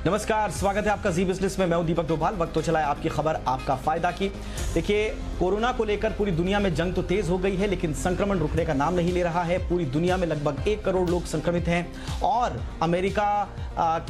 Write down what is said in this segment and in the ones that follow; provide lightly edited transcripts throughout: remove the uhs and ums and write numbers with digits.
नमस्कार, स्वागत है आपका जी बिजनेस में। मैं हूं दीपक डोभाल। वक्त तो चला है आपकी खबर आपका फायदा की। देखिए, कोरोना को लेकर पूरी दुनिया में जंग तो तेज हो गई है, लेकिन संक्रमण रुकने का नाम नहीं ले रहा है। पूरी दुनिया में लगभग 1 करोड़ लोग संक्रमित हैं और अमेरिका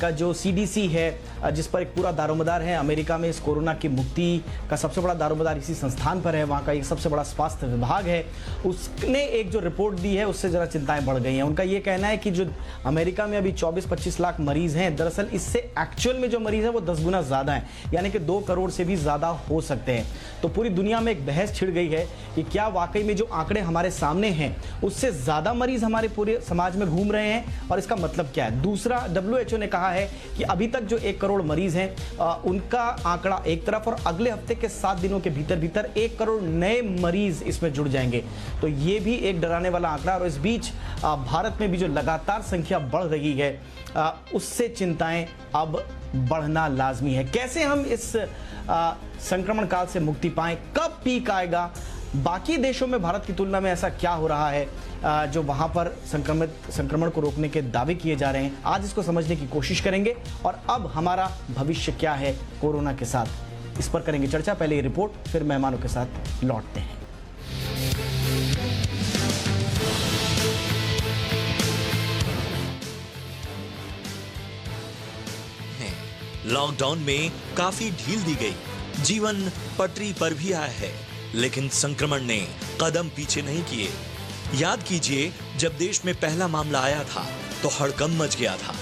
का जो CDC है, जिस पर एक पूरा दारोमदार है, अमेरिका में इस कोरोना की मुक्ति का सबसे बड़ा दारोमदार इसी संस्थान पर है। वहाँ का एक सबसे बड़ा स्वास्थ्य विभाग है, उसने एक जो रिपोर्ट दी है उससे ज़रा चिंताएं बढ़ गई हैं। उनका ये कहना है कि जो अमेरिका में अभी 24-25 लाख मरीज हैं, दरअसल इससे एक्चुअल में जो मरीज है वो 10 गुना ज्यादा है, यानी कि 2 करोड़ से भी ज्यादा हो सकते हैं। तो पूरी दुनिया में एक बहस छिड़ गई है कि क्या वाकई में जो आंकड़े हमारे सामने हैं उससे ज्यादा मरीज हमारे पूरे समाज में घूम रहे हैं, और इसका मतलब क्या है। दूसरा, WHO ने कहा है कि अभी तक जो 1 करोड़ मरीज हैं उनका आंकड़ा एक तरफ, और अगले हफ्ते के 7 दिनों के भीतर भीतर 1 करोड़ नए मरीज इसमें जुड़ जाएंगे। तो ये भी एक डराने वाला आंकड़ा। और इस बीच भारत में भी जो लगातार संख्या बढ़ रही है उससे चिंताएं अब बढ़ना लाजमी है। कैसे हम इस संक्रमण काल से मुक्ति पाएं, कब पीक आएगा, बाकी देशों में भारत की तुलना में ऐसा क्या हो रहा है जो वहां पर संक्रमण को रोकने के दावे किए जा रहे हैं, आज इसको समझने की कोशिश करेंगे। और अब हमारा भविष्य क्या है कोरोना के साथ, इस पर करेंगे चर्चा। पहले ये रिपोर्ट, फिर मेहमानों के साथ लौटते हैं। लॉकडाउन में काफी ढील दी गई, जीवन पटरी पर भी आया है, लेकिन संक्रमण ने कदम पीछे नहीं किए। याद कीजिए, जब देश में पहला मामला आया था तो हड़कंप मच गया था।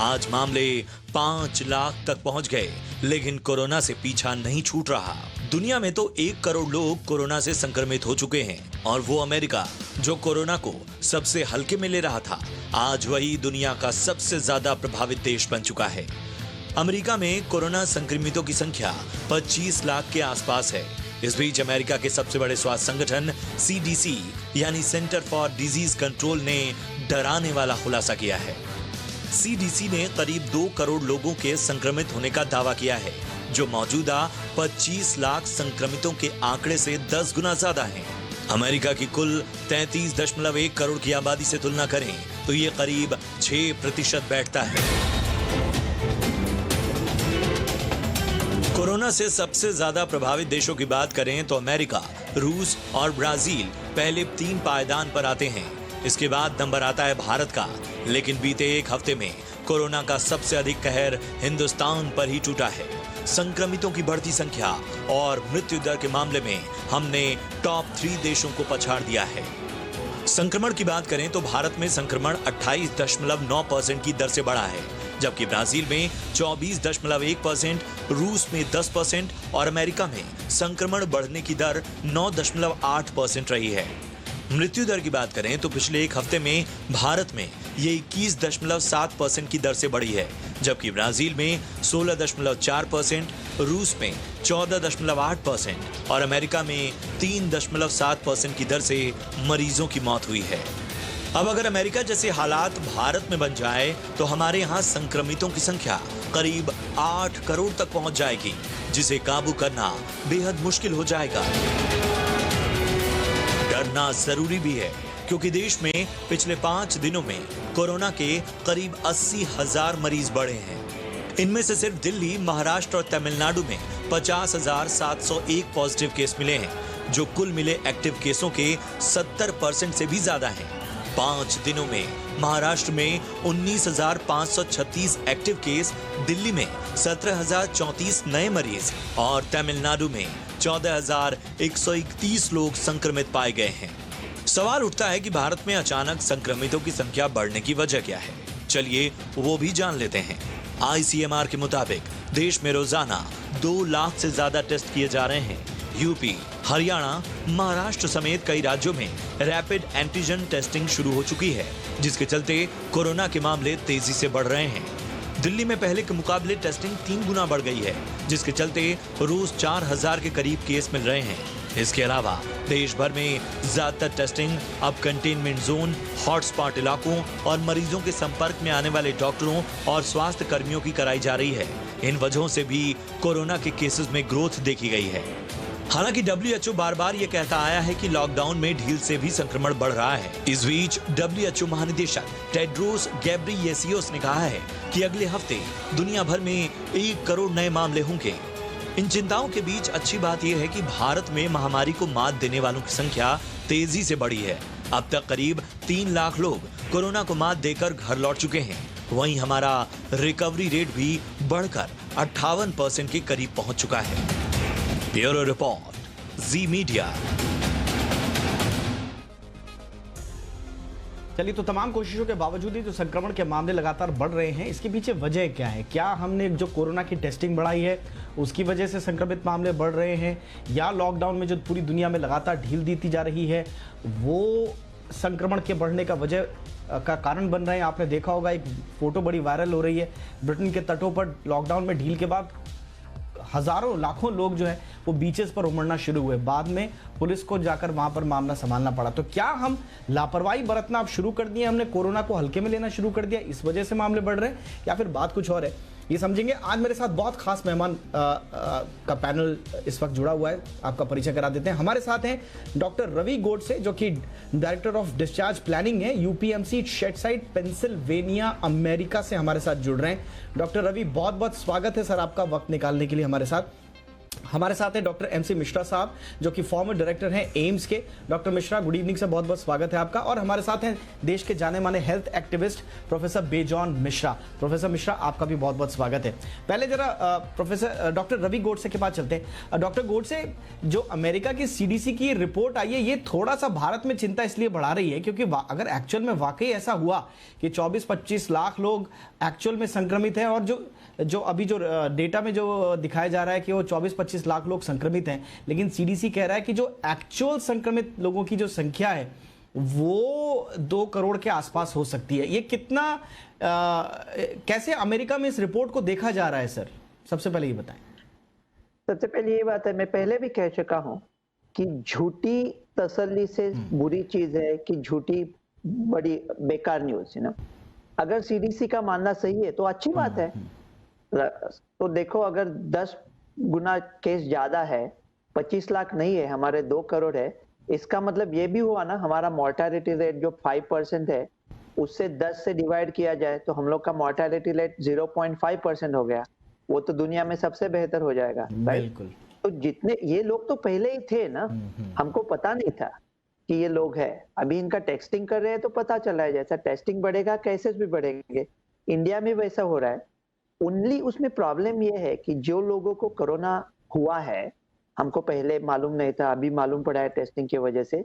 आज मामले 5 लाख तक पहुंच गए, लेकिन कोरोना से पीछा नहीं छूट रहा। दुनिया में तो 1 करोड़ लोग कोरोना से संक्रमित हो चुके हैं, और वो अमेरिका, जो कोरोना को सबसे हल्के में ले रहा था, आज वही दुनिया का सबसे ज्यादा प्रभावित देश बन चुका है। अमेरिका में कोरोना संक्रमितों की संख्या 25 लाख के आसपास है। इस बीच अमेरिका के सबसे बड़े स्वास्थ्य संगठन CDC यानी सेंटर फॉर डिजीज कंट्रोल ने डराने वाला खुलासा किया है। CDC ने करीब 2 करोड़ लोगों के संक्रमित होने का दावा किया है, जो मौजूदा 25 लाख संक्रमितों के आंकड़े से 10 गुना ज्यादा है। अमेरिका की कुल 33.1 करोड़ की आबादी से तुलना करें तो ये करीब 6% बैठता है। कोरोना से सबसे ज्यादा प्रभावित देशों की बात करें तो अमेरिका, रूस और ब्राजील पहले 3 पायदान पर आते हैं। इसके बाद नंबर आता है भारत का। लेकिन बीते एक हफ्ते में कोरोना का सबसे अधिक कहर हिंदुस्तान पर ही टूटा है। संक्रमितों की बढ़ती संख्या और मृत्यु दर के मामले में हमने टॉप 3 देशों को पछाड़ दिया है। संक्रमण की बात करें तो भारत में संक्रमण 28.9% की दर से बढ़ा है, जबकि ब्राजील में 24.1%, रूस में 10% और अमेरिका में संक्रमण बढ़ने की दर 9.8% रही है। मृत्यु दर की बात करें तो पिछले एक हफ्ते में भारत में ये 21.7% की दर से बढ़ी है, जबकि ब्राजील में 16.4%, रूस में 14.8% और अमेरिका में 3.7% की दर से मरीजों की मौत हुई है। अब अगर अमेरिका जैसे हालात भारत में बन जाए तो हमारे यहाँ संक्रमितों की संख्या करीब 8 करोड़ तक पहुंच जाएगी, जिसे काबू करना बेहद मुश्किल हो जाएगा। डरना जरूरी भी है, क्योंकि देश में पिछले 5 दिनों में कोरोना के करीब 80,000 मरीज बढ़े हैं। इनमें से सिर्फ दिल्ली, महाराष्ट्र और तमिलनाडु में 50,701 पॉजिटिव केस मिले हैं, जो कुल मिले एक्टिव केसों के 70% से भी ज्यादा हैं। 5 दिनों में महाराष्ट्र में 19,536 एक्टिव केस, दिल्ली में 17,034 नए मरीज और तमिलनाडु में 14,131 लोग संक्रमित पाए गए हैं। सवाल उठता है कि भारत में अचानक संक्रमितों की संख्या बढ़ने की वजह क्या है। चलिए वो भी जान लेते हैं। ICMR के मुताबिक देश में रोजाना 2 लाख से ज्यादा टेस्ट किए जा रहे हैं। यूपी, हरियाणा, महाराष्ट्र समेत कई राज्यों में रैपिड एंटीजन टेस्टिंग शुरू हो चुकी है, जिसके चलते कोरोना के मामले तेजी से बढ़ रहे हैं। दिल्ली में पहले के मुकाबले टेस्टिंग 3 गुना बढ़ गई है, जिसके चलते रोज 4,000 के करीब केस मिल रहे हैं। इसके अलावा देश भर में ज्यादातर टेस्टिंग अब कंटेनमेंट जोन, हॉटस्पॉट इलाकों और मरीजों के संपर्क में आने वाले डॉक्टरों और स्वास्थ्य कर्मियों की कराई जा रही है। इन वजहों से भी कोरोना के केसेस में ग्रोथ देखी गई है। हालांकि डब्ल्यूएचओ बार बार ये कहता आया है कि लॉकडाउन में ढील से भी संक्रमण बढ़ रहा है। इस बीच डब्ल्यूएचओ महानिदेशक टेड्रोस गैब्रियेसियोस ने कहा है कि अगले हफ्ते दुनिया भर में 1 करोड़ नए मामले होंगे। इन चिंताओं के बीच अच्छी बात यह है कि भारत में महामारी को मात देने वालों की संख्या तेजी से बढ़ी है। अब तक करीब 3 लाख लोग कोरोना को मात देकर घर लौट चुके हैं। वहीं हमारा रिकवरी रेट भी बढ़कर 58% के करीब पहुंच चुका है। ब्यूरो रिपोर्ट, जी मीडिया। चलिए, तो तमाम कोशिशों के बावजूद ही जो संक्रमण के मामले लगातार बढ़ रहे हैं, इसके पीछे वजह क्या है? क्या हमने जो कोरोना की टेस्टिंग बढ़ाई है उसकी वजह से संक्रमित मामले बढ़ रहे हैं, या लॉकडाउन में जो पूरी दुनिया में लगातार ढील दी जा रही है वो संक्रमण के बढ़ने का वजह का कारण बन रहे हैं? आपने देखा होगा, एक फोटो बड़ी वायरल हो रही है, ब्रिटेन के तटों पर लॉकडाउन में ढील के बाद हजारों लाखों लोग जो है वो बीचेस पर उमड़ना शुरू हुए। बाद में पुलिस को जाकर वहां पर मामला संभालना पड़ा। तो क्या हम लापरवाही बरतना अब शुरू कर दिए, हमने कोरोना को हल्के में लेना शुरू कर दिया, इस वजह से मामले बढ़ रहे हैं, या फिर बात कुछ और है? ये समझेंगे। आज मेरे साथ बहुत खास मेहमान का पैनल इस वक्त जुड़ा हुआ है, आपका परिचय करा देते हैं। हमारे साथ हैं डॉक्टर रवि गोडसे, जो कि डायरेक्टर ऑफ डिस्चार्ज प्लानिंग है, यूपीएमसी शेडसाइड, पेंसिल्वेनिया, अमेरिका से हमारे साथ जुड़ रहे हैं। डॉक्टर रवि, बहुत बहुत स्वागत है सर आपका वक्त निकालने के लिए हमारे साथ। हमारे साथ हैं डॉक्टर एमसी मिश्रा साहब, जो कि फॉर्मर डायरेक्टर हैं एम्स के। Doctor Mishra, good evening sir, बहुत बहुत स्वागत है आपका। और हमारे साथ हैं देश के जाने माने health activist professor Bejon Mishra. Professor Mishra, आपका भी बहुत बहुत स्वागत है। पहले जरा प्रोफेसर डॉक्टर रवि गोडसे के पास चलते हैं। डॉक्टर गोडसे, जो अमेरिका की सीडीसी की रिपोर्ट आई है, ये थोड़ा सा भारत में चिंता इसलिए बढ़ा रही है क्योंकि अगर एक्चुअल में वाकई ऐसा हुआ कि 24-25 लाख लोग एक्चुअल में संक्रमित हैं, और जो अभी जो डेटा में जो दिखाया जा रहा है कि वो 24-25 लाख लोग संक्रमित हैं, लेकिन सीडीसी कह रहा है कि जो एक्चुअल संक्रमित लोगों की जो संख्या है वो 2 करोड़ के आसपास हो सकती है। ये कितना कैसे अमेरिका में इस रिपोर्ट को देखा जा रहा है सर? सबसे पहले ये बताएं। सबसे पहले ये बात है, मैं पहले भी कह चुका हूं कि झूठी तसल्ली से बुरी चीज है कि झूठी बड़ी बेकार न्यूज है ना। अगर सीडीसी का मानना सही है तो अच्छी बात है। तो देखो, अगर 10 गुना केस ज्यादा है, 25 लाख नहीं है, हमारे 2 करोड़ है, इसका मतलब ये भी हुआ ना, हमारा मोर्टालिटी रेट जो 5% है उससे 10 से डिवाइड किया जाए तो हम लोग का मोर्टालिटी रेट 0.5% हो गया। वो तो दुनिया में सबसे बेहतर हो जाएगा, राइट? तो जितने ये लोग तो पहले ही थे ना, हमको पता नहीं था कि ये लोग है। अभी इनका टेस्टिंग कर रहे हैं तो पता चला है, जैसा टेस्टिंग बढ़ेगा केसेस भी बढ़ेंगे। इंडिया में वैसा हो रहा है। ओनली उसमें प्रॉब्लम ये है कि जो लोगों को कोरोना हुआ है, हमको पहले मालूम नहीं था, अभी मालूम पड़ा है टेस्टिंग की वजह से,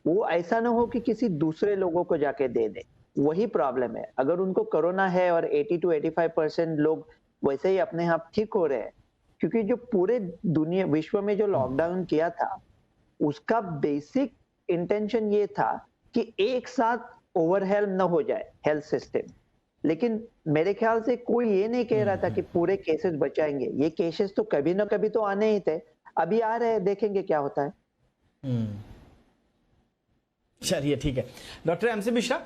वो ऐसा ना हो कि किसी दूसरे लोगों को जाके दे दे। वही प्रॉब्लम है। अगर उनको कोरोना है और 80-85% लोग वैसे ही अपने आप ठीक हो रहे हैं, क्योंकि जो पूरे दुनिया विश्व में जो लॉकडाउन किया था उसका बेसिक इंटेंशन ये था कि एक साथ ओवरहेल्म न हो जाए हेल्थ सिस्टम। लेकिन मेरे ख्याल से कोई ये नहीं कह रहा था कि पूरे केसेस बचाएंगे। ये केसेस तो कभी ना कभी तो आने ही थे, अभी आ रहे हैं, देखेंगे क्या होता है। चलिए, ठीक है। डॉक्टर एमसी मिश्रा,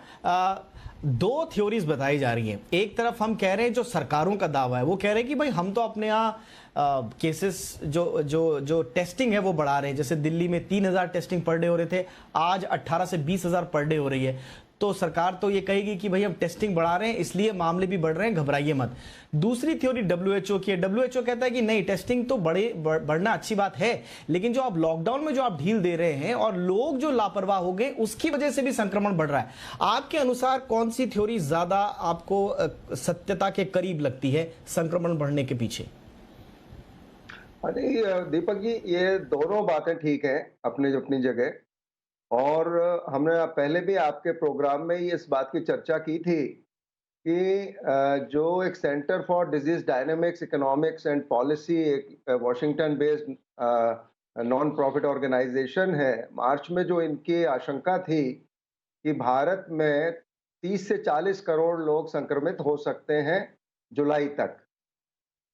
2 थ्योरीज बताई जा रही हैं। एक तरफ हम कह रहे हैं, जो सरकारों का दावा है वो कह रहे हैं कि भाई हम तो अपने यहाँ केसेस जो जो जो टेस्टिंग है वो बढ़ा रहे हैं। जैसे दिल्ली में 3000 टेस्टिंग पर डे हो रहे थे, आज 18 से 20,000 पर डे हो रही है। तो सरकार तो ये कहेगी कि भाई हम टेस्टिंग बढ़ा रहे हैं इसलिए मामले भी बढ़ रहे हैं, घबराइए मत। दूसरी थ्योरी डब्ल्यूएचओ की है। डब्ल्यूएचओ कहता है कि नहीं, टेस्टिंग तो बढ़ना अच्छी बात है, लेकिन जो आप लॉकडाउन में जो आप ढील दे रहे हैं और लोग जो लापरवाह हो गए उसकी वजह से भी संक्रमण बढ़ रहा है। आपके अनुसार कौन सी थ्योरी ज्यादा आपको सत्यता के करीब लगती है संक्रमण बढ़ने के पीछे? अरे दीपक जी, ये दोनों बातें ठीक है अपनी अपनी जगह। और हमने पहले भी आपके प्रोग्राम में इस बात की चर्चा की थी कि जो एक centre for disease dynamics economics and policy, एक Washington based non profit organisation है, मार्च में जो इनकी आशंका थी कि भारत में 30 से 40 करोड़ लोग संक्रमित हो सकते हैं जुलाई तक,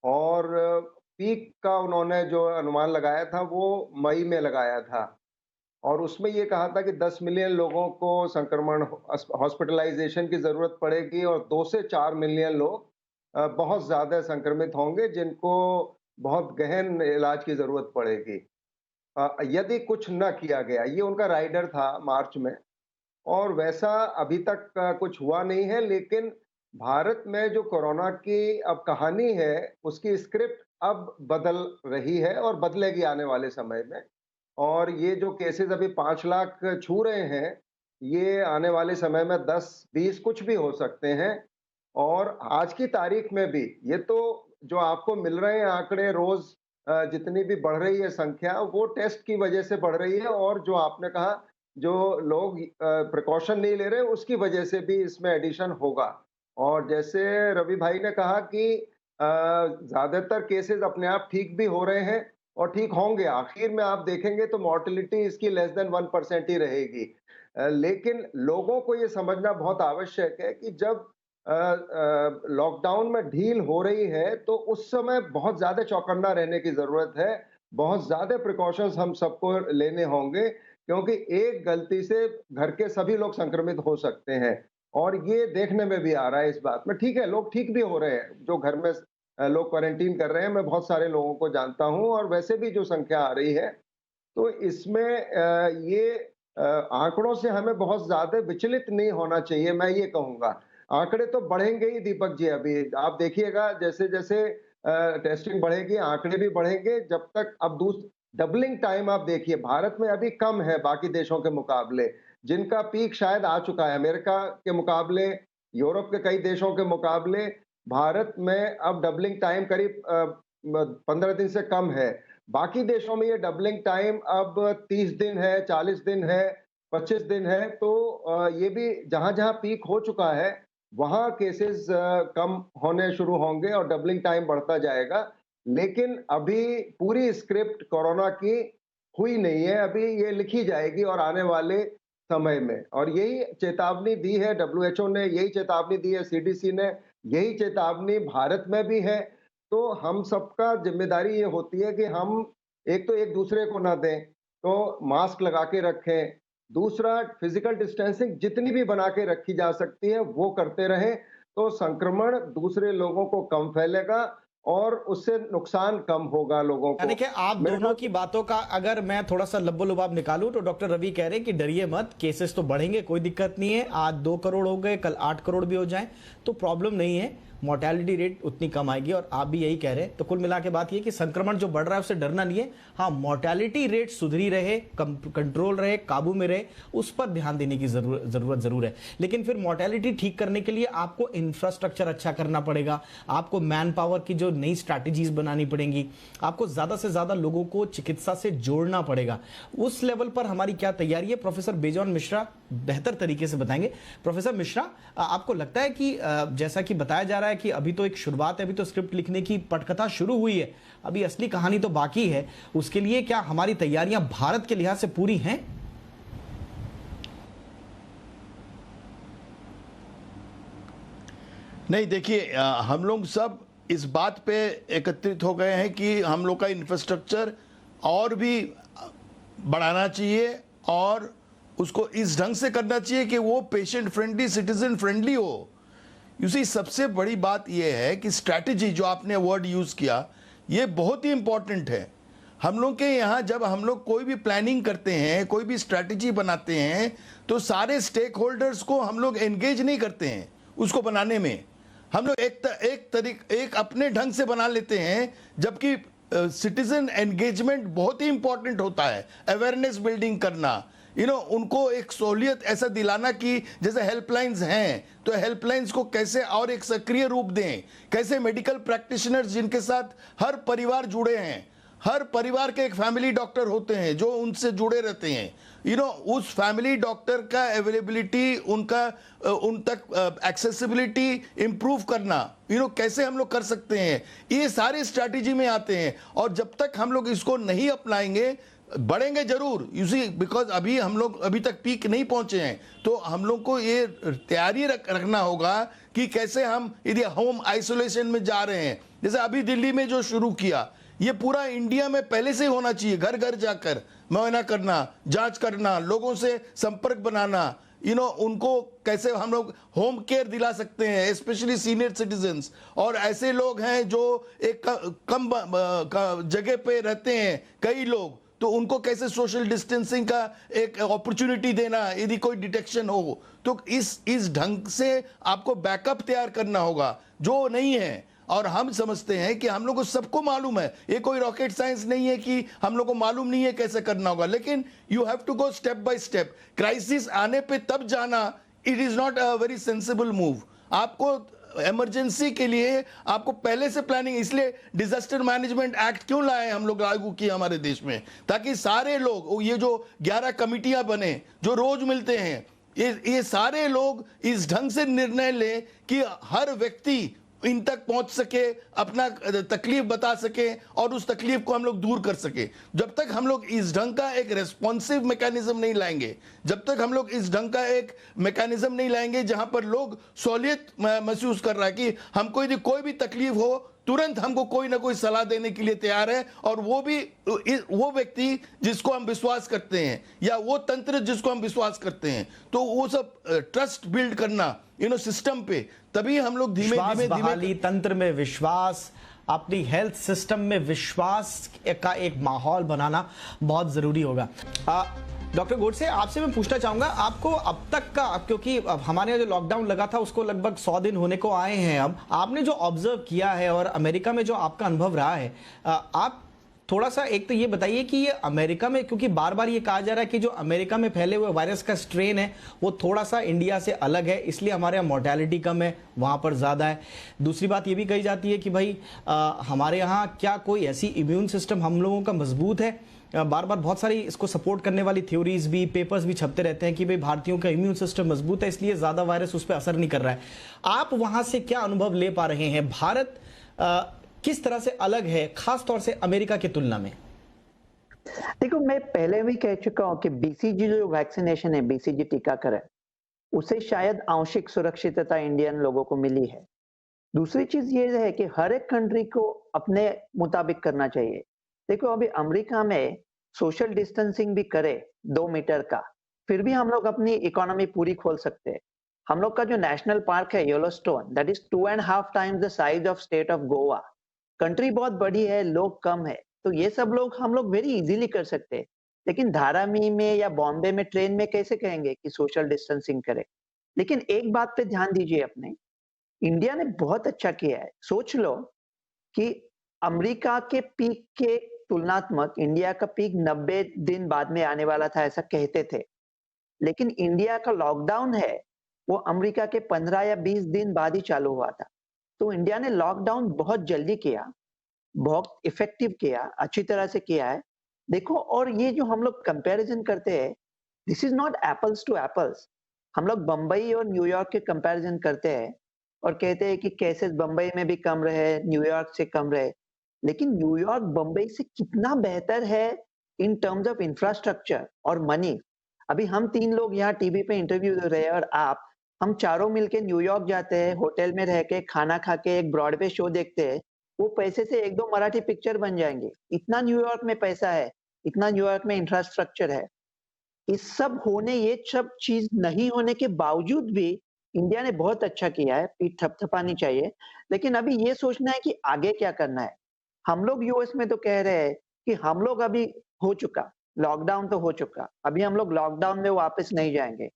और पीक का उन्होंने जो अनुमान लगाया था वो मई में लगाया था, और उसमें ये कहा था कि 10 मिलियन लोगों को संक्रमण हॉस्पिटलाइजेशन की जरूरत पड़ेगी और 2 से 4 मिलियन लोग बहुत ज्यादा संक्रमित होंगे जिनको बहुत गहन इलाज की जरूरत पड़ेगी। यदि कुछ न किया गया, ये उनका राइडर था मार्च में, और वैसा अभी तक कुछ हुआ नहीं है। लेकिन भारत में जो कोरोना की अब कहानी है, उसकी स्क्रिप्ट अब बदल रही है और बदलेगी आने वाले समय में। और ये जो केसेस अभी 5 लाख छू रहे हैं, ये आने वाले समय में 10-20 कुछ भी हो सकते हैं। और आज की तारीख में भी ये तो जो आपको मिल रहे हैं आंकड़े रोज, जितनी भी बढ़ रही है संख्या, वो टेस्ट की वजह से बढ़ रही है, और जो आपने कहा जो लोग प्रिकॉशन नहीं ले रहे, उसकी वजह से भी इसमें एडिशन होगा। और जैसे रवि भाई ने कहा कि ज्यादातर केसेस अपने आप ठीक भी हो रहे हैं और ठीक होंगे, आखिर में आप देखेंगे तो मॉर्टेलिटी इसकी लेस देन 1% ही रहेगी। लेकिन लोगों को ये समझना बहुत आवश्यक है कि जब लॉकडाउन में ढील हो रही है, तो उस समय बहुत ज्यादा चौकन्ना रहने की जरूरत है, बहुत ज्यादा प्रिकॉशंस हम सबको लेने होंगे, क्योंकि एक गलती से घर के सभी लोग संक्रमित हो सकते हैं। और ये देखने में भी आ रहा है इस बात में। ठीक है, लोग ठीक भी हो रहे हैं, जो घर में लोग क्वारंटीन कर रहे हैं, मैं बहुत सारे लोगों को जानता हूं, और वैसे भी जो संख्या आ रही है, तो इसमें ये आंकड़ों से हमें बहुत ज्यादा विचलित नहीं होना चाहिए, मैं ये कहूंगा। आंकड़े तो बढ़ेंगे ही दीपक जी, अभी आप देखिएगा जैसे जैसे टेस्टिंग बढ़ेगी, आंकड़े भी बढ़ेंगे। जब तक अब डबलिंग टाइम आप देखिए, भारत में अभी कम है बाकी देशों के मुकाबले, जिनका पीक शायद आ चुका है। अमेरिका के मुकाबले, यूरोप के कई देशों के मुकाबले भारत में अब डबलिंग टाइम करीब 15 दिन से कम है। बाकी देशों में ये डबलिंग टाइम अब 30 दिन है, 40 दिन है, 25 दिन है। तो ये भी जहां जहां पीक हो चुका है, वहां केसेस कम होने शुरू होंगे और डबलिंग टाइम बढ़ता जाएगा। लेकिन अभी पूरी स्क्रिप्ट कोरोना की हुई नहीं है, अभी ये लिखी जाएगी और आने वाले समय में। और यही चेतावनी दी है WHO ने, यही चेतावनी दी है CDC ने, यही चेतावनी भारत में भी है। तो हम सबका जिम्मेदारी ये होती है कि हम एक तो एक दूसरे को ना दें, तो मास्क लगा के रखें। दूसरा, फिजिकल डिस्टेंसिंग जितनी भी बना के रखी जा सकती है वो करते रहें, तो संक्रमण दूसरे लोगों को कम फैलेगा और उससे नुकसान कम होगा लोगों को। यानी कि आप दोनों की बातों का अगर मैं थोड़ा सा लब्बो लुबाब निकालूं, तो डॉक्टर रवि कह रहे हैं कि डरिए मत, केसेस तो बढ़ेंगे, कोई दिक्कत नहीं है। आज 2 करोड़ हो गए, कल 8 करोड़ भी हो जाएं तो प्रॉब्लम नहीं है, मोर्टेलिटी रेट उतनी कम आएगी। और आप भी यही कह रहे हैं। तो कुल मिला के बात ये कि संक्रमण जो बढ़ रहा है उससे डरना नहीं है। हाँ, मोर्टेलिटी रेट सुधरी रहे, कंट्रोल रहे, काबू में रहे, उस पर ध्यान देने की जरूरत जरूर है। लेकिन फिर मोर्टेलिटी ठीक करने के लिए आपको इंफ्रास्ट्रक्चर अच्छा करना पड़ेगा, आपको मैन पावर की जो नई स्ट्रैटेजीज बनानी पड़ेंगी, आपको ज्यादा से ज्यादा लोगों को चिकित्सा से जोड़ना पड़ेगा। उस लेवल पर हमारी क्या तैयारी है, प्रोफेसर बेजॉन मिश्रा बेहतर तरीके से बताएंगे। प्रोफेसर मिश्रा, आपको लगता है कि जैसा कि बताया जा रहा है कि अभी तो एक शुरुआत है, अभी तो स्क्रिप्ट लिखने की पटकथा शुरू हुई है, अभी असली कहानी तो बाकी है, उसके लिए क्या हमारी तैयारियां भारत के लिहाज से पूरी हैं? नहीं, देखिए, हम लोग सब इस बात पे एकत्रित हो गए हैं कि हम लोग का इंफ्रास्ट्रक्चर और भी बढ़ाना चाहिए और उसको इस ढंग से करना चाहिए कि वो पेशेंट फ्रेंडली, सिटीजन फ्रेंडली हो। सबसे बड़ी बात यह है कि स्ट्रैटेजी, जो आपने वर्ड यूज़ किया, ये बहुत ही इंपॉर्टेंट है। हम लोग के यहाँ जब हम लोग कोई भी प्लानिंग करते हैं, कोई भी स्ट्रैटेजी बनाते हैं, तो सारे स्टेक होल्डर्स को हम लोग एंगेज नहीं करते हैं उसको बनाने में। हम लोग एक अपने ढंग से बना लेते हैं, जबकि सिटीजन एंगेजमेंट बहुत ही इंपॉर्टेंट होता है। अवेयरनेस बिल्डिंग करना, उनको एक सहूलियत ऐसा दिलाना कि जैसे हेल्पलाइंस हैं, तो हेल्पलाइंस को कैसे और एक सक्रिय रूप दें, कैसे मेडिकल प्रैक्टिशनर्स जिनके साथ हर परिवार जुड़े हैं, हर परिवार के एक फैमिली डॉक्टर होते हैं जो उनसे जुड़े रहते हैं, उस फैमिली डॉक्टर का अवेलेबिलिटी, उन तक एक्सेसिबिलिटी इंप्रूव करना, कैसे हम लोग कर सकते हैं, ये सारे स्ट्रैटेजी में आते हैं। और जब तक हम लोग इसको नहीं अपनाएंगे, बढ़ेंगे जरूर, बिकॉज अभी हम लोग अभी तक पीक नहीं पहुंचे हैं। तो हम लोग को ये तैयारी रखना होगा कि कैसे हम यदि होम आइसोलेशन में जा रहे हैं, जैसे अभी दिल्ली में जो शुरू किया, ये पूरा इंडिया में पहले से होना चाहिए। घर घर जाकर मुआयना करना, जांच करना, लोगों से संपर्क बनाना, उनको कैसे हम लोग होम केयर दिला सकते हैं, स्पेशली सीनियर सिटीजन्स और ऐसे लोग हैं जो एक कम जगह पे रहते हैं, कई लोग, तो उनको कैसे सोशल डिस्टेंसिंग का एक अपॉर्चुनिटी देना, यदि कोई डिटेक्शन हो तो इस ढंग से आपको बैकअप तैयार करना होगा, जो नहीं है। और हम समझते हैं कि हम लोग को सबको मालूम है, ये कोई रॉकेट साइंस नहीं है कि हम लोग को मालूम नहीं है कैसे करना होगा, लेकिन you have to go step by step. Crisis आने पे तब जाना, it is not a very sensible move. आपको इमरजेंसी के लिए आपको पहले से प्लानिंग, इसलिए डिजास्टर मैनेजमेंट एक्ट क्यों लाए हम लोग, लागू किए हमारे देश में, ताकि सारे लोग, ये जो 11 कमिटियां बने जो रोज मिलते हैं, ये सारे लोग इस ढंग से निर्णय लें कि हर व्यक्ति इन तक पहुंच सके, अपना तकलीफ बता सके और उस तकलीफ को हम लोग दूर कर सके। जब तक हम लोग इस ढंग का एक रेस्पॉन्सिव मैकेनिज्म नहीं लाएंगे, जब तक हम लोग इस ढंग का एक मैकेनिज्म नहीं लाएंगे जहां पर लोग सहूलियत महसूस कर रहा है कि हमको यदि कोई भी तकलीफ हो तुरंत हमको कोई ना कोई सलाह देने के लिए तैयार है, और वो भी वो व्यक्ति जिसको हम विश्वास करते हैं या वो तंत्र जिसको हम विश्वास करते हैं, तो वो सब ट्रस्ट बिल्ड करना सिस्टम पे, तभी हम लोग धीमे धीमे तंत्र में विश्वास, अपनी हेल्थ सिस्टम में विश्वास का एक माहौल बनाना बहुत जरूरी होगा। डॉक्टर गोडसे, आपसे मैं पूछना चाहूंगा, आपको अब तक का, क्योंकि अब हमारे यहाँ जो लॉकडाउन लगा था उसको लगभग 100 दिन होने को आए हैं, अब आपने जो ऑब्जर्व किया है और अमेरिका में जो आपका अनुभव रहा है, आप थोड़ा सा एक तो ये बताइए कि ये अमेरिका में, क्योंकि बार बार ये कहा जा रहा है कि जो अमेरिका में फैले हुए वायरस का स्ट्रेन है वो थोड़ा सा इंडिया से अलग है, इसलिए हमारे यहाँ मोर्टेलिटी कम है, वहाँ पर ज़्यादा है। दूसरी बात ये भी कही जाती है कि भाई हमारे यहाँ क्या कोई ऐसी इम्यून सिस्टम हम लोगों का मजबूत है। बार बार बहुत सारी इसको सपोर्ट करने वाली थ्योरीज भी, पेपर्स भी छपते रहते हैं कि भाई भारतीयों का इम्यून सिस्टम मजबूत है, इसलिए ज़्यादा वायरस उस पर असर नहीं कर रहा है। आप वहाँ से क्या अनुभव ले पा रहे हैं? भारत किस तरह से अलग है खास तौर से अमेरिका की तुलना में? देखो, मैं पहले भी कह चुका हूं कि बीसीजी जो वैक्सीनेशन है, बीसीजी टीकाकरण, उसे शायद आंशिक सुरक्षितता इंडियन लोगों को मिली है। दूसरी चीज ये है कि हर एक कंट्री को अपने मुताबिक करना चाहिए। देखो, अभी अमेरिका में सोशल डिस्टेंसिंग भी करे 2 मीटर का, फिर भी हम लोग अपनी इकोनॉमी पूरी खोल सकते हैं। हम लोग का जो नेशनल पार्क है Yellowstone, that is 2.5 times the size of state of Goa. Country बहुत बड़ी है, लोग कम है, तो ये सब लोग हम लोग वेरी इजीली कर सकते हैं। लेकिन धारावी में या बॉम्बे में ट्रेन में कैसे कहेंगे कि सोशल डिस्टेंसिंग करें? लेकिन एक बात पे ध्यान दीजिए, अपने इंडिया ने बहुत अच्छा किया है। सोच लो कि अमेरिका के पीक के तुलनात्मक इंडिया का पीक 90 दिन बाद में आने वाला था, ऐसा कहते थे। लेकिन इंडिया का लॉकडाउन है वो अमेरिका के 15 या 20 दिन बाद ही चालू हुआ था। तो इंडिया ने लॉकडाउन बहुत जल्दी किया, बहुत इफेक्टिव किया, अच्छी तरह से किया है। देखो, और ये जो हम लोग कंपैरिजन करते हैं, this is not apples to apples. हम लोग बंबई और न्यूयॉर्क के कंपैरिजन करते हैं और कहते हैं कि केसेस बंबई में भी कम रहे, न्यूयॉर्क से कम रहे। लेकिन न्यूयॉर्क बंबई से कितना बेहतर है इन टर्म्स ऑफ इंफ्रास्ट्रक्चर और मनी। अभी हम 3 लोग यहाँ टीवी पे इंटरव्यू दे रहे हैं, और हम चारों मिलके न्यूयॉर्क जाते हैं, होटल में रह के खाना खा के एक ब्रॉडवे शो देखते हैं, वो पैसे से 1-2 मराठी पिक्चर बन जाएंगे। इतना न्यूयॉर्क में पैसा है, इतना न्यूयॉर्क में इंफ्रास्ट्रक्चर है। इस सब होने, ये सब चीज नहीं होने के बावजूद भी इंडिया ने बहुत अच्छा किया है, पीठ थपथपानी चाहिए। लेकिन अभी ये सोचना है कि आगे क्या करना है। हम लोग यूएस में तो कह रहे हैं कि हम लोग अभी हो चुका, लॉकडाउन तो हो चुका, अभी हम लोग लॉकडाउन में वापस नहीं जाएंगे,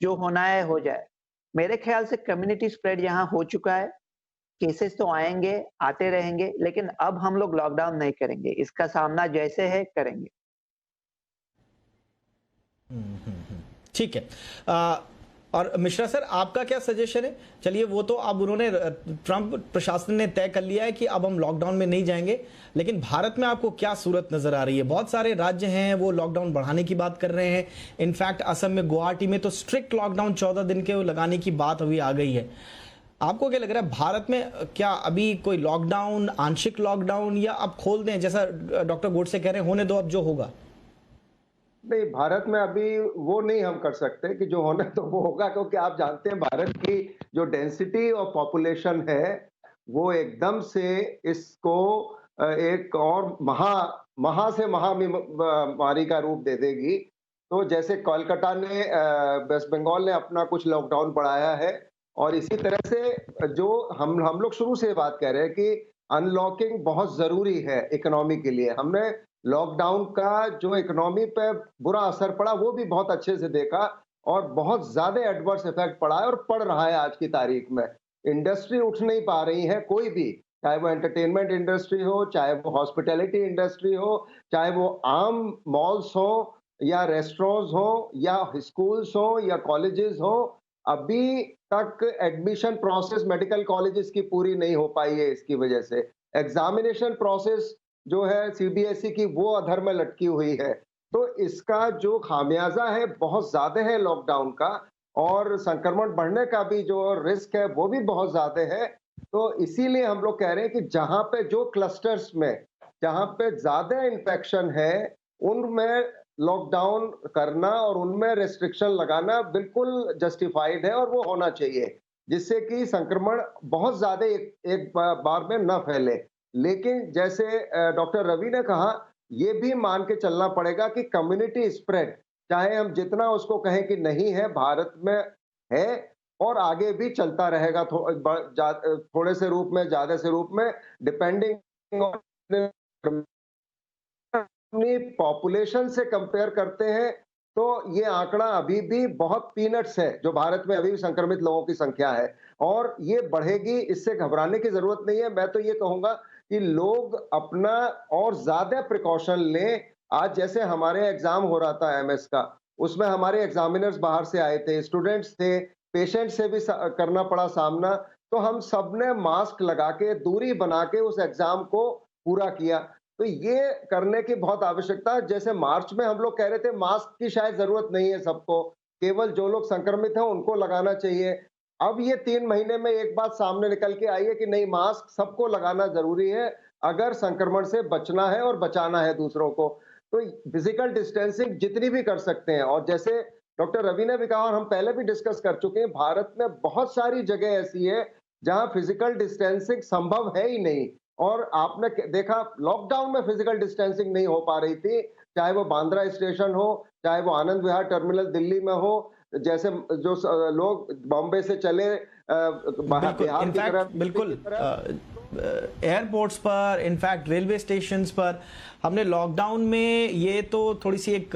जो होना है हो जाए। मेरे ख्याल से कम्युनिटी स्प्रेड यहाँ हो चुका है, केसेस तो आएंगे, आते रहेंगे, लेकिन अब हम लोग लॉकडाउन नहीं करेंगे, इसका सामना जैसे है करेंगे। ठीक है। और मिश्रा सर, आपका क्या सजेशन है? चलिए, वो तो अब उन्होंने, ट्रंप प्रशासन ने तय कर लिया है कि अब हम लॉकडाउन में नहीं जाएंगे, लेकिन भारत में आपको क्या सूरत नजर आ रही है? बहुत सारे राज्य हैं वो लॉकडाउन बढ़ाने की बात कर रहे हैं। इनफैक्ट असम में, गुवाहाटी में तो स्ट्रिक्ट लॉकडाउन 14 दिन के लगाने की बात अभी आ गई है। आपको क्या लग रहा है, भारत में क्या अभी कोई लॉकडाउन, आंशिक लॉकडाउन, या अब खोल दें जैसा डॉक्टर गोडसे कह रहे हैं, होने दो अब जो होगा? नहीं, भारत में अभी वो नहीं हम कर सकते कि जो होना तो वो होगा, क्योंकि आप जानते हैं भारत की जो डेंसिटी और पॉपुलेशन है वो एकदम से इसको एक और महा से महामारी का रूप दे देगी। तो जैसे कोलकाता ने, वेस्ट बंगाल ने अपना कुछ लॉकडाउन बढ़ाया है, और इसी तरह से जो हम लोग शुरू से बात कह रहे हैं कि अनलॉकिंग बहुत जरूरी है इकोनॉमी के लिए। हमने लॉकडाउन का जो इकोनॉमी पे बुरा असर पड़ा वो भी बहुत अच्छे से देखा और बहुत ज्यादा एडवर्स इफेक्ट पड़ा है और पड़ रहा है आज की तारीख में। इंडस्ट्री उठ नहीं पा रही है कोई भी, चाहे वो एंटरटेनमेंट इंडस्ट्री हो, चाहे वो हॉस्पिटैलिटी इंडस्ट्री हो, चाहे वो आम मॉल्स हो या रेस्टोरेंट्स हो या स्कूल्स हो या कॉलेजेस हो। अभी तक एडमिशन प्रोसेस मेडिकल कॉलेजेस की पूरी नहीं हो पाई है। इसकी वजह से एग्जामिनेशन प्रोसेस जो है सीबीएसई की वो अधर में लटकी हुई है। तो इसका जो खामियाजा है बहुत ज्यादा है लॉकडाउन का, और संक्रमण बढ़ने का भी जो रिस्क है वो भी बहुत ज्यादा है। तो इसीलिए हम लोग कह रहे हैं कि जहां पे जो क्लस्टर्स में जहां पे ज्यादा इन्फेक्शन है उनमें लॉकडाउन करना और उनमें रेस्ट्रिक्शन लगाना बिल्कुल जस्टिफाइड है और वो होना चाहिए, जिससे कि संक्रमण बहुत ज्यादा एक बार में न फैले। लेकिन जैसे डॉक्टर रवि ने कहा, ये भी मान के चलना पड़ेगा कि कम्युनिटी स्प्रेड, चाहे हम जितना उसको कहें कि नहीं है, भारत में है और आगे भी चलता रहेगा थोड़े से रूप में, ज्यादा से रूप में, डिपेंडिंग ऑन अपनी पॉपुलेशन से कंपेयर करते हैं तो ये आंकड़ा अभी भी बहुत पीनट्स है जो भारत में अभी भी संक्रमित लोगों की संख्या है, और ये बढ़ेगी, इससे घबराने की जरूरत नहीं है। मैं तो ये कहूंगा कि लोग अपना और ज्यादा प्रिकॉशन लें। आज जैसे हमारे एग्जाम हो रहा था एमएस का, उसमें हमारे एग्जामिनर्स बाहर से आए थे, स्टूडेंट्स थे, पेशेंट से भी करना पड़ा सामना, तो हम सब ने मास्क लगा के, दूरी बना के उस एग्जाम को पूरा किया। तो ये करने की बहुत आवश्यकता है। जैसे मार्च में हम लोग कह रहे थे मास्क की शायद जरूरत नहीं है सबको, केवल जो लोग संक्रमित हैं उनको लगाना चाहिए। अब ये 3 महीने में एक बात सामने निकल के आई है कि नहीं, मास्क सबको लगाना जरूरी है अगर संक्रमण से बचना है और बचाना है दूसरों को। तो फिजिकल डिस्टेंसिंग जितनी भी कर सकते हैं, और जैसे डॉक्टर रवि ने भी कहा और हम पहले भी डिस्कस कर चुके हैं, भारत में बहुत सारी जगह ऐसी है जहां फिजिकल डिस्टेंसिंग संभव है ही नहीं। और आपने देखा लॉकडाउन में फिजिकल डिस्टेंसिंग नहीं हो पा रही थी, चाहे वो बांद्रा स्टेशन हो, चाहे वो आनंद विहार टर्मिनल दिल्ली में हो, जैसे जो लोग बॉम्बे से चले बिहार की तरफ, बिल्कुल एयरपोर्ट्स पर, इनफैक्ट रेलवे स्टेशंस पर हमने लॉकडाउन में ये तो थोड़ी सी एक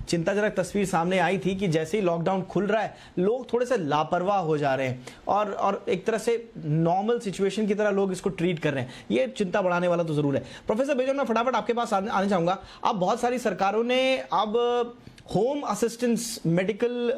चिंताजनक तस्वीर सामने आई थी कि जैसे ही लॉकडाउन खुल रहा है लोग थोड़े से लापरवाह हो जा रहे हैं और एक तरह से नॉर्मल सिचुएशन की तरह लोग इसको ट्रीट कर रहे हैं। ये चिंता बढ़ाने वाला तो जरूर है। प्रोफेसर बेजोर, मैं फटाफट आपके पास आने चाहूंगा। अब बहुत सारी सरकारों ने अब होम असिस्टेंस मेडिकल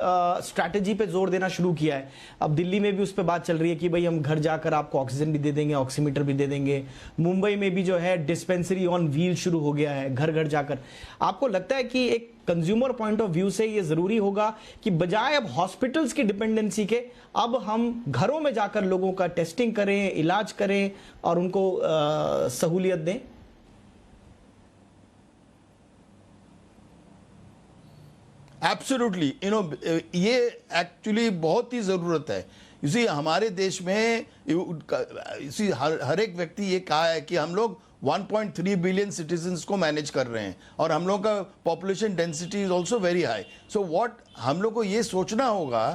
स्ट्रैटेजी पे जोर देना शुरू किया है। अब दिल्ली में भी उस पर बात चल रही है कि भाई हम घर जाकर आपको ऑक्सीजन भी दे देंगे, ऑक्सीमीटर भी दे देंगे। मुंबई में भी जो है डिस्पेंसरी ऑन व्हील शुरू हो गया है, घर घर जाकर। आपको लगता है कि एक कंज्यूमर पॉइंट ऑफ व्यू से ये जरूरी होगा कि बजाय अब हॉस्पिटल्स की डिपेंडेंसी के, अब हम घरों में जाकर लोगों का टेस्टिंग करें, इलाज करें और उनको सहूलियत दें? एब्सोल्युटली, ये एक्चुअली बहुत ही ज़रूरत है। इसी हमारे देश में इसी हर एक व्यक्ति ये कहा है कि हम लोग 1.3 बिलियन सिटीजन्स को मैनेज कर रहे हैं और हम लोग का population density is also very high. So what हम लोग को ये सोचना होगा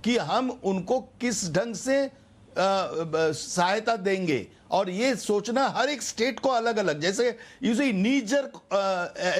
कि हम उनको किस ढंग से सहायता देंगे, और ये सोचना हर एक स्टेट को अलग अलग, जैसे यूजुअली नीजर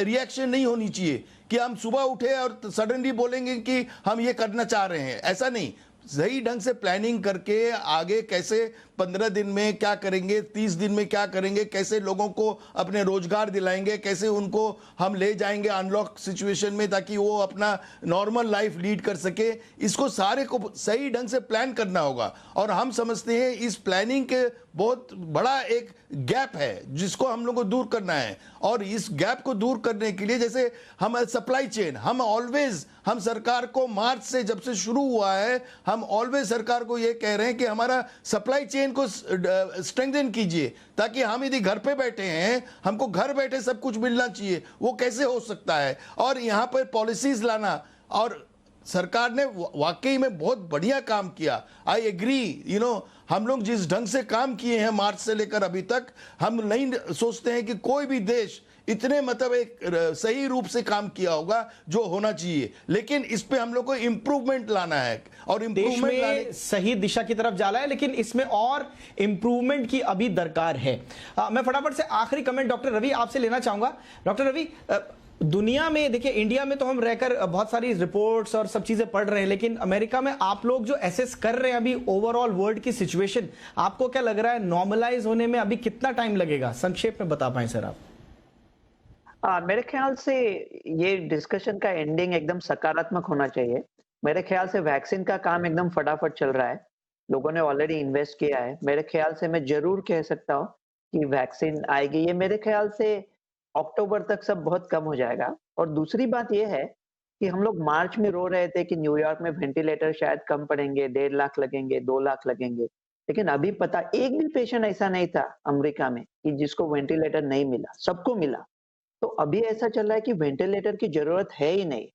रिएक्शन नहीं होनी चाहिए कि हम सुबह उठे और सडनली बोलेंगे कि हम ये करना चाह रहे हैं। ऐसा नहीं, सही ढंग से प्लानिंग करके आगे कैसे 15 दिन में क्या करेंगे, 30 दिन में क्या करेंगे, कैसे लोगों को अपने रोजगार दिलाएंगे, कैसे उनको हम ले जाएंगे अनलॉक सिचुएशन में ताकि वो अपना नॉर्मल लाइफ लीड कर सके, इसको सारे को सही ढंग से प्लान करना होगा। और हम समझते हैं इस प्लानिंग के बहुत बड़ा एक गैप है जिसको हम लोग को दूर करना है। और इस गैप को दूर करने के लिए जैसे हम सप्लाई चेन, हम सरकार को मार्च से जब से शुरू हुआ है, हम ऑलवेज सरकार को ये कह रहे हैं कि हमारा सप्लाई चेन को स्ट्रेंथन कीजिए, ताकि हम यदि घर पे बैठे हैं, हमको घर बैठे सब कुछ मिलना चाहिए। वो कैसे हो सकता है? और यहाँ पर पॉलिसीज लाना, और सरकार ने वाकई में बहुत बढ़िया काम किया। आई एग्री, हम लोग जिस ढंग से काम किए हैं मार्च से लेकर अभी तक, हम नहीं सोचते हैं कि कोई भी देश इतने मतलब एक सही रूप से काम किया होगा जो होना चाहिए, लेकिन इस पे हम लोग को इम्प्रूवमेंट लाना है और देश इम्प्रूवमेंट लाने में सही दिशा की तरफ जा रहा है, लेकिन इसमें और इंप्रूवमेंट की अभी दरकार है। मैं फटाफट से आखिरी कमेंट डॉक्टर रवि आपसे लेना चाहूंगा। डॉक्टर रवि, दुनिया में देखिए, इंडिया में तो हम रहकर बहुत सारी रिपोर्ट्स और सब चीजें पढ़ रहे हैं, लेकिन अमेरिका में आप लोग जो एसेस कर रहे हैं अभी ओवरऑल वर्ल्ड की सिचुएशन, आपको क्या लग रहा है नॉर्मलाइज होने में अभी कितना टाइम लगेगा? संक्षेप में बता पाएं सर आप। मेरे ख्याल से ये डिस्कशन का एंडिंग एकदम सकारात्मक होना चाहिए। मेरे ख्याल से वैक्सीन का काम एकदम फटाफट चल रहा है, लोगों ने ऑलरेडी इन्वेस्ट किया है। मेरे ख्याल से मैं जरूर कह सकता हूँ कि वैक्सीन आएगी, ये मेरे ख्याल से अक्टूबर तक सब बहुत कम हो जाएगा। और दूसरी बात यह है कि हम लोग मार्च में रो रहे थे कि न्यूयॉर्क में वेंटिलेटर शायद कम पड़ेंगे, 1.5 लाख लगेंगे, 2 लाख लगेंगे, लेकिन अभी पता एक भी पेशेंट ऐसा नहीं था अमेरिका में कि जिसको वेंटिलेटर नहीं मिला, सबको मिला। तो अभी ऐसा चल रहा है कि वेंटिलेटर की जरूरत है ही नहीं।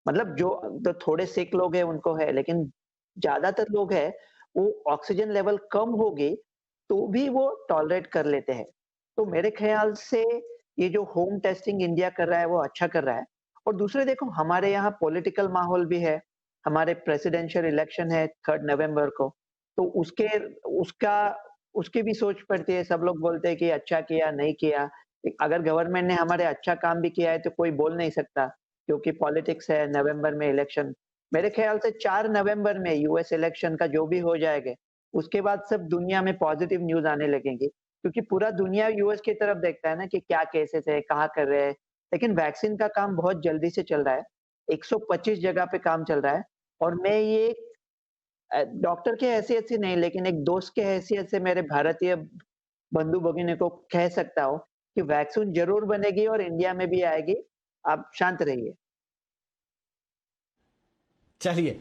मतलब जो तो थोड़े सिक लोग हैं उनको है, लेकिन ज्यादातर लोग हैं वो ऑक्सीजन लेवल कम होगी तो भी वो टॉलरेट कर लेते हैं। तो मेरे ख्याल से ये जो होम टेस्टिंग इंडिया कर रहा है वो अच्छा कर रहा है। और दूसरे देखो, हमारे यहाँ पॉलिटिकल माहौल भी है, हमारे प्रेसिडेंशियल इलेक्शन है 3 नवंबर को, तो उसकी भी सोच पड़ती है। सब लोग बोलते हैं कि अच्छा किया नहीं किया, अगर गवर्नमेंट ने हमारे अच्छा काम भी किया है तो कोई बोल नहीं सकता, क्योंकि पॉलिटिक्स है, नवंबर में इलेक्शन। मेरे ख्याल से 4 नवंबर में यूएस इलेक्शन का जो भी हो जाएगा, उसके बाद सब दुनिया में पॉजिटिव न्यूज आने लगेंगी, क्योंकि पूरा दुनिया यूएस की तरफ देखता है ना कि क्या केसेस है, कहाँ कर रहे हैं। लेकिन वैक्सीन का काम बहुत जल्दी से चल रहा है, 125 जगह पे काम चल रहा है। और मैं ये डॉक्टर के हैसियत से नहीं, लेकिन एक दोस्त के हैसियत से मेरे भारतीय बंधु भगिनी को कह सकता हूँ कि वैक्सीन जरूर बनेगी और इंडिया में भी आएगी, आप शांत रहिए। चलिए,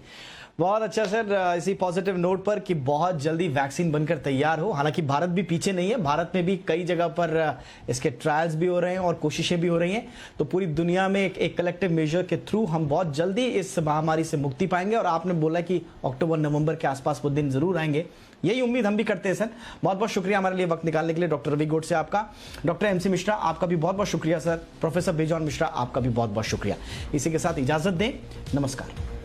बहुत अच्छा सर, इसी पॉजिटिव नोट पर कि बहुत जल्दी वैक्सीन बनकर तैयार हो। हालांकि भारत भी पीछे नहीं है, भारत में भी कई जगह पर इसके ट्रायल्स भी हो रहे हैं और कोशिशें भी हो रही हैं। तो पूरी दुनिया में एक कलेक्टिव मेजर के थ्रू हम बहुत जल्दी इस महामारी से मुक्ति पाएंगे। और आपने बोला कि अक्टूबर नवंबर के आसपास वो दिन जरूर आएंगे, यही उम्मीद हम भी करते हैं सर। बहुत बहुत शुक्रिया हमारे लिए वक्त निकालने के लिए डॉक्टर रवि गोडसे आपका। डॉक्टर MC मिश्रा आपका भी बहुत बहुत शुक्रिया सर। प्रोफेसर बेजॉन मिश्रा आपका भी बहुत बहुत शुक्रिया। इसी के साथ इजाजत दें, नमस्कार।